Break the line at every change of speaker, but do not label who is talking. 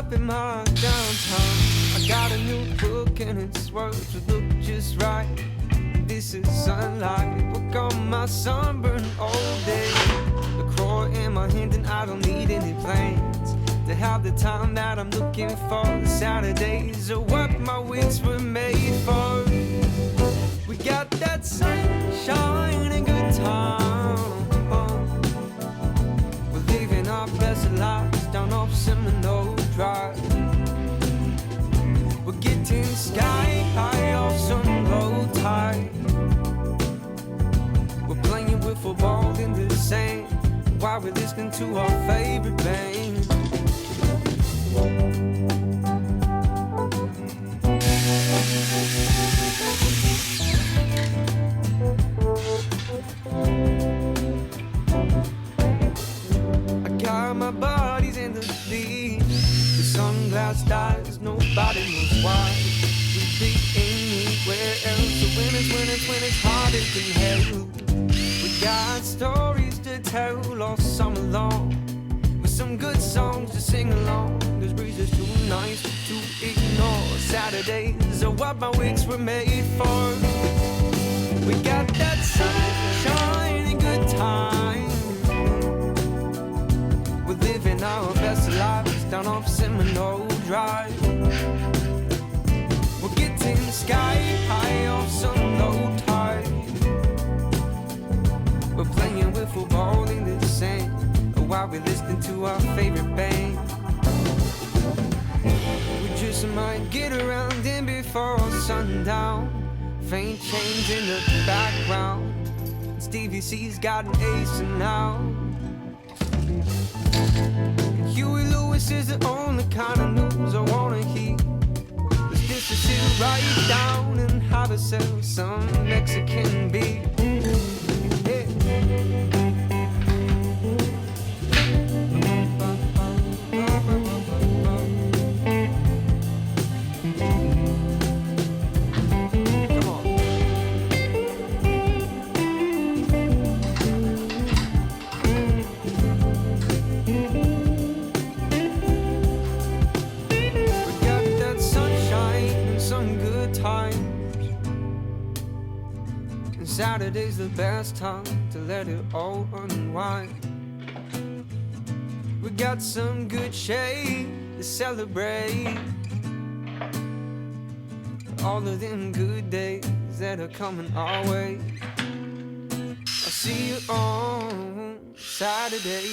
up in my downtown. I got a new book and it's words to look just right. This is sunlight, book on my sunburned old day. The claw in my hand and I don't need any plans to have the time that I'm looking for. The Saturdays are what my weeks were made for. We got that sunshine and good time. We're living our best lives down off Seminole Drive. We're getting sky high off some low tide. We're playing with football in the sand while we're listening to our favorite band. I got my buddies in the lead. The sunglass dies, nobody knows why. We'd be anywhere else. So when it's hard as can hell. We got stories to tell all summer long, with some good songs to sing along. This breeze is too nice to ignore. Saturdays are what my weeks were made for. We got that sunshine and good time. We're living our best lives down off Seminole Drive. We're getting sky high off some low tide. We're playing with football in the sand while we're listening to our favorite band. We just might get around in before sundown. Faint change in the background. Stevie C's got an ace now. And Huey Lewis is the only kind of news I wanna hear. It's just to sit right down and have ourselves some Mexican beer. Saturday's the best time to let it all unwind. We got some good shade to celebrate all of them good days that are coming our way. I'll see you on Saturday.